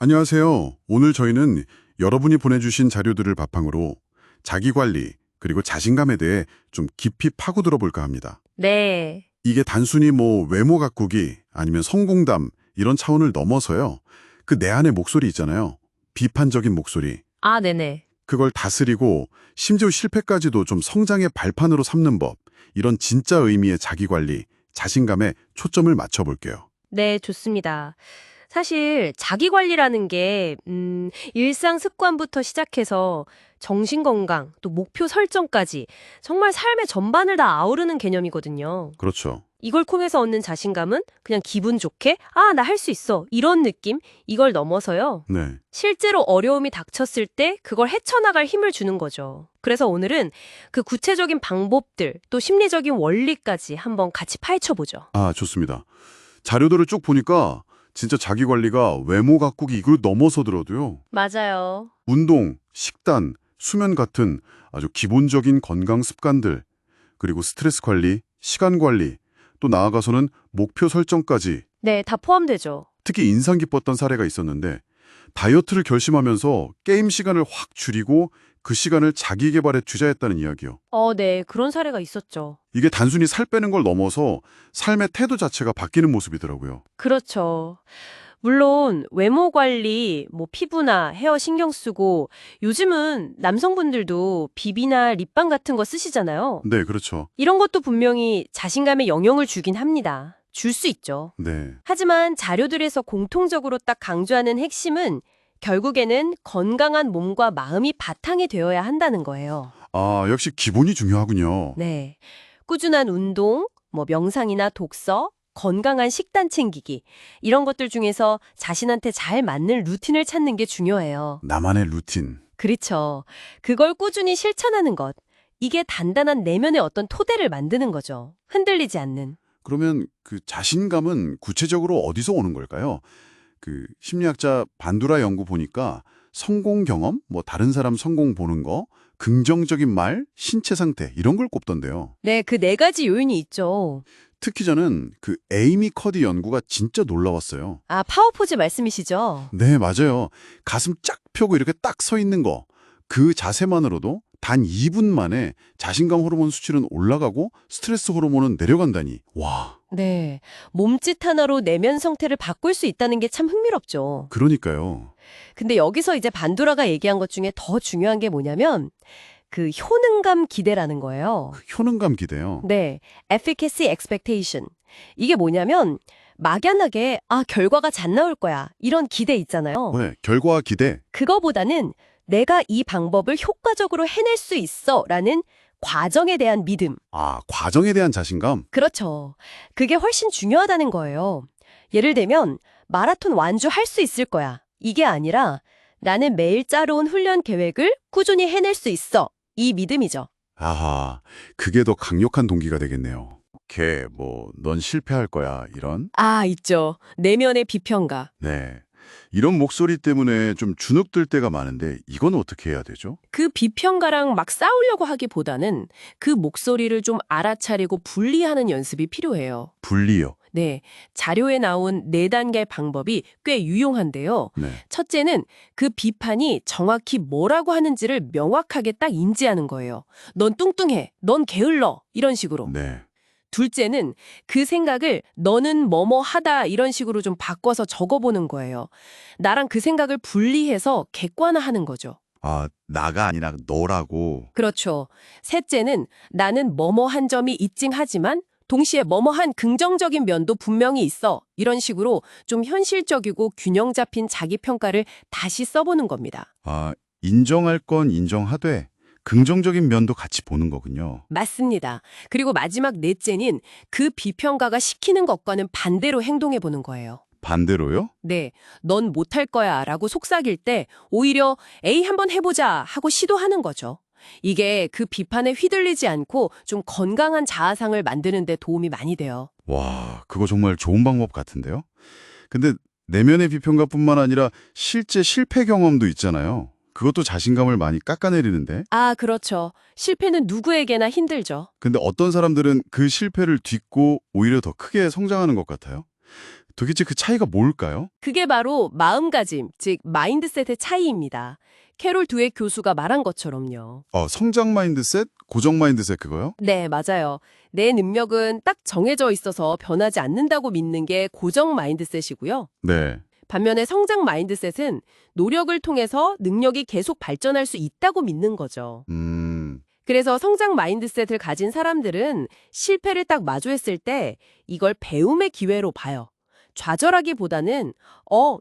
안녕하세요. 오늘 저희는 여러분이 보내주신 자료들을 바탕으로 자기관리 그리고 자신감에 대해 좀 깊이 파고들어 볼까 합니다. 네. 이게 단순히 뭐 외모 가꾸기 아니면 성공담 이런 차원을 넘어서요. 그 내 안의 목소리 있잖아요. 비판적인 목소리. 아, 네네. 그걸 다스리고 심지어 실패까지도 좀 성장의 발판으로 삼는 법. 이런 진짜 의미의 자기관리, 자신감에 초점을 맞춰 볼게요. 네, 좋습니다. 사실 자기 관리라는 게 일상 습관부터 시작해서 정신 건강, 또 목표 설정까지 정말 삶의 전반을 다 아우르는 개념이거든요. 그렇죠. 이걸 통해서 얻는 자신감은 그냥 기분 좋게 아, 나 할 수 있어. 이런 느낌? 이걸 넘어서요. 네. 실제로 어려움이 닥쳤을 때 그걸 헤쳐나갈 힘을 주는 거죠. 그래서 오늘은 그 구체적인 방법들, 또 심리적인 원리까지 한번 같이 파헤쳐 보죠. 아, 좋습니다. 자료들을 쭉 보니까 진짜 자기관리가 외모 가꾸기 이걸 넘어서더라도요. 맞아요. 운동, 식단, 수면 같은 아주 기본적인 건강 습관들, 그리고 스트레스 관리, 시간 관리, 또 나아가서는 목표 설정까지 네, 다 포함되죠. 특히 인상 깊었던 사례가 있었는데 다이어트를 결심하면서 게임 시간을 확 줄이고 그 시간을 자기 개발에 투자했다는 이야기요. 네, 그런 사례가 있었죠. 이게 단순히 살 빼는 걸 넘어서 삶의 태도 자체가 바뀌는 모습이더라고요. 그렇죠. 물론 외모 관리, 뭐 피부나 헤어 신경 쓰고 요즘은 남성분들도 비비나 립밤 같은 거 쓰시잖아요. 네, 그렇죠. 이런 것도 분명히 자신감에 영향을 주긴 합니다. 줄 수 있죠. 네. 하지만 자료들에서 공통적으로 딱 강조하는 핵심은 결국에는 건강한 몸과 마음이 바탕이 되어야 한다는 거예요. 아, 역시 기본이 중요하군요. 네. 꾸준한 운동, 뭐 명상이나 독서, 건강한 식단 챙기기 이런 것들 중에서 자신한테 잘 맞는 루틴을 찾는 게 중요해요. 나만의 루틴. 그렇죠. 그걸 꾸준히 실천하는 것. 이게 단단한 내면의 어떤 토대를 만드는 거죠. 흔들리지 않는. 그러면 그 자신감은 구체적으로 어디서 오는 걸까요? 그 심리학자 반두라 연구 보니까 성공 경험, 뭐 다른 사람 성공 보는 거, 긍정적인 말, 신체 상태 이런 걸 꼽던데요. 네, 그 네 가지 요인이 있죠. 특히 저는 그 에이미 커디 연구가 진짜 놀라웠어요. 아, 파워포즈 말씀이시죠? 네, 맞아요. 가슴 쫙 펴고 이렇게 딱 서 있는 거. 그 자세만으로도 단 2분 만에 자신감 호르몬 수치는 올라가고 스트레스 호르몬은 내려간다니. 와, 네. 몸짓 하나로 내면 상태를 바꿀 수 있다는 게 참 흥미롭죠. 그러니까요. 근데 여기서 이제 반도라가 얘기한 것 중에 더 중요한 게 뭐냐면 그 효능감 기대라는 거예요. 그 효능감 기대요. 네. efficacy expectation. 이게 뭐냐면 막연하게 아, 결과가 잘 나올 거야. 이런 기대 있잖아요. 네, 결과 기대. 그거보다는 내가 이 방법을 효과적으로 해낼 수 있어라는 과정에 대한 믿음. 아, 과정에 대한 자신감? 그렇죠. 그게 훨씬 중요하다는 거예요. 예를 들면 마라톤 완주할 수 있을 거야. 이게 아니라 나는 매일 짜로운 훈련 계획을 꾸준히 해낼 수 있어. 이 믿음이죠. 아하, 그게 더 강력한 동기가 되겠네요. 넌 실패할 거야, 이런? 아, 있죠. 내면의 비평가. 네. 이런 목소리 때문에 좀 주눅들 때가 많은데 이건 어떻게 해야 되죠? 그 비평가랑 막 싸우려고 하기보다는 그 목소리를 좀 알아차리고 분리하는 연습이 필요해요. 분리요. 네, 자료에 나온 4단계 방법이 꽤 유용한데요. 네. 첫째는 그 비판이 정확히 뭐라고 하는지를 명확하게 딱 인지하는 거예요. 넌 뚱뚱해, 넌 게을러, 이런 식으로. 네. 둘째는 그 생각을 너는 뭐뭐하다 이런 식으로 좀 바꿔서 적어보는 거예요. 나랑 그 생각을 분리해서 객관화하는 거죠. 아, 나가 아니라 너라고. 그렇죠. 셋째는 나는 뭐뭐한 점이 있긴 하지만 동시에 뭐뭐한 긍정적인 면도 분명히 있어. 이런 식으로 좀 현실적이고 균형 잡힌 자기평가를 다시 써보는 겁니다. 아, 인정할 건 인정하되 긍정적인 면도 같이 보는 거군요. 맞습니다. 그리고 마지막 넷째는 그 비평가가 시키는 것과는 반대로 행동해보는 거예요. 반대로요? 네, 넌 못할 거야 라고 속삭일 때 오히려 에이 한번 해보자 하고 시도하는 거죠. 이게 그 비판에 휘둘리지 않고 좀 건강한 자아상을 만드는 데 도움이 많이 돼요. 와, 그거 정말 좋은 방법 같은데요? 근데 내면의 비평가뿐만 아니라 실제 실패 경험도 있잖아요. 그것도 자신감을 많이 깎아내리는데. 아, 그렇죠. 실패는 누구에게나 힘들죠. 근데 어떤 사람들은 그 실패를 딛고 오히려 더 크게 성장하는 것 같아요. 도대체 그 차이가 뭘까요? 그게 바로 마음가짐, 즉 마인드셋의 차이입니다. 캐롤 두웩 교수가 말한 것처럼요. 성장 마인드셋, 고정 마인드셋 그거요? 네, 맞아요. 내 능력은 딱 정해져 있어서 변하지 않는다고 믿는 게 고정 마인드셋이고요. 네. 반면에 성장 마인드셋은 노력을 통해서 능력이 계속 발전할 수 있다고 믿는 거죠. 그래서 성장 마인드셋을 가진 사람들은 실패를 딱 마주했을 때 이걸 배움의 기회로 봐요. 좌절하기보다는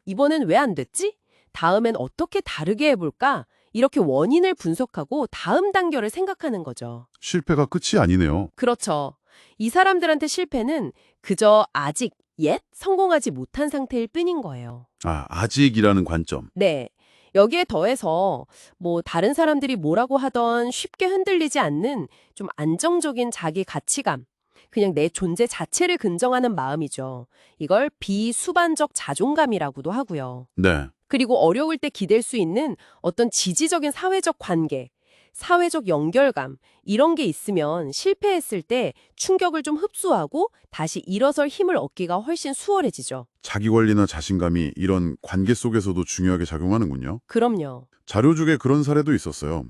이번엔 왜 안 됐지? 다음엔 어떻게 다르게 해볼까? 이렇게 원인을 분석하고 다음 단계를 생각하는 거죠. 실패가 끝이 아니네요. 그렇죠. 이 사람들한테 실패는 그저 아직 성공하지 못한 상태일 뿐인 거예요. 아직이라는 관점. 네. 여기에 더해서 다른 사람들이 뭐라고 하던 쉽게 흔들리지 않는 좀 안정적인 자기 가치감, 그냥 내 존재 자체를 긍정하는 마음이죠. 이걸 비수반적 자존감이라고도 하고요. 네. 그리고 어려울 때 기댈 수 있는 어떤 지지적인 사회적 관계, 사회적 연결감, 이런 게 있으면 실패했을 때 충격을 좀 흡수하고 다시 일어설 힘을 얻기가 훨씬 수월해지죠. 자기관리나 자신감이 이런 관계 속에서도 중요하게 작용하는군요. 그럼요. 자료 중에 그런 사례도 있었어요.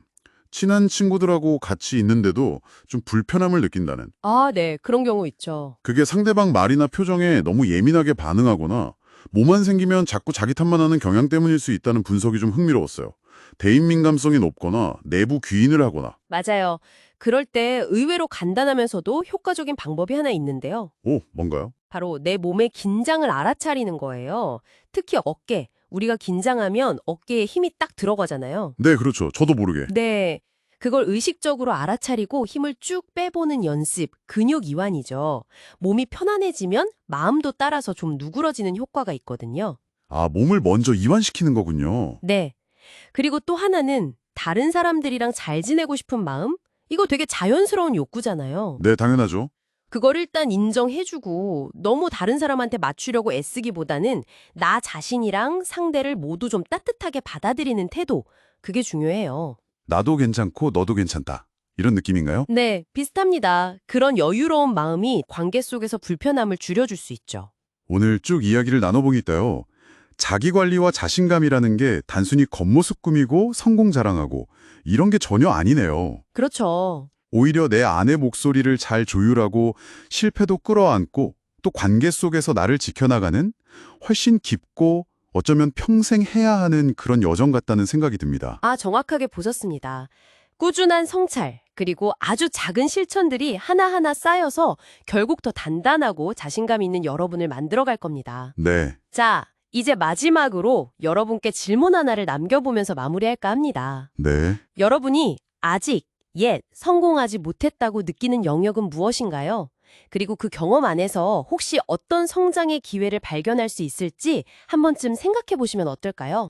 친한 친구들하고 같이 있는데도 좀 불편함을 느낀다는. 네. 그런 경우 있죠. 그게 상대방 말이나 표정에 너무 예민하게 반응하거나 뭐만 생기면 자꾸 자기 탓만 하는 경향 때문일 수 있다는 분석이 좀 흥미로웠어요. 대인 민감성이 높거나 내부 귀인을 하거나. 맞아요. 그럴 때 의외로 간단하면서도 효과적인 방법이 하나 있는데요. 뭔가요? 바로 내 몸의 긴장을 알아차리는 거예요. 특히 어깨. 우리가 긴장하면 어깨에 힘이 딱 들어가잖아요. 네, 그렇죠. 저도 모르게. 네. 그걸 의식적으로 알아차리고 힘을 쭉 빼보는 연습, 근육 이완이죠. 몸이 편안해지면 마음도 따라서 좀 누그러지는 효과가 있거든요. 몸을 먼저 이완시키는 거군요. 네. 그리고 또 하나는 다른 사람들이랑 잘 지내고 싶은 마음? 이거 되게 자연스러운 욕구잖아요. 네, 당연하죠. 그걸 일단 인정해주고 너무 다른 사람한테 맞추려고 애쓰기보다는 나 자신이랑 상대를 모두 좀 따뜻하게 받아들이는 태도, 그게 중요해요. 나도 괜찮고 너도 괜찮다. 이런 느낌인가요? 네, 비슷합니다. 그런 여유로운 마음이 관계 속에서 불편함을 줄여줄 수 있죠. 오늘 쭉 이야기를 나눠보니까요. 자기관리와 자신감이라는 게 단순히 겉모습 꾸미고 성공 자랑하고 이런 게 전혀 아니네요. 그렇죠. 오히려 내 안의 목소리를 잘 조율하고 실패도 끌어안고 또 관계 속에서 나를 지켜나가는 훨씬 깊고 어쩌면 평생 해야 하는 그런 여정 같다는 생각이 듭니다. 정확하게 보셨습니다. 꾸준한 성찰, 그리고 아주 작은 실천들이 하나하나 쌓여서 결국 더 단단하고 자신감 있는 여러분을 만들어갈 겁니다. 네. 자, 이제 마지막으로 여러분께 질문 하나를 남겨보면서 마무리할까 합니다. 네. 여러분이 아직, 성공하지 못했다고 느끼는 영역은 무엇인가요? 그리고 그 경험 안에서 혹시 어떤 성장의 기회를 발견할 수 있을지 한 번쯤 생각해 보시면 어떨까요?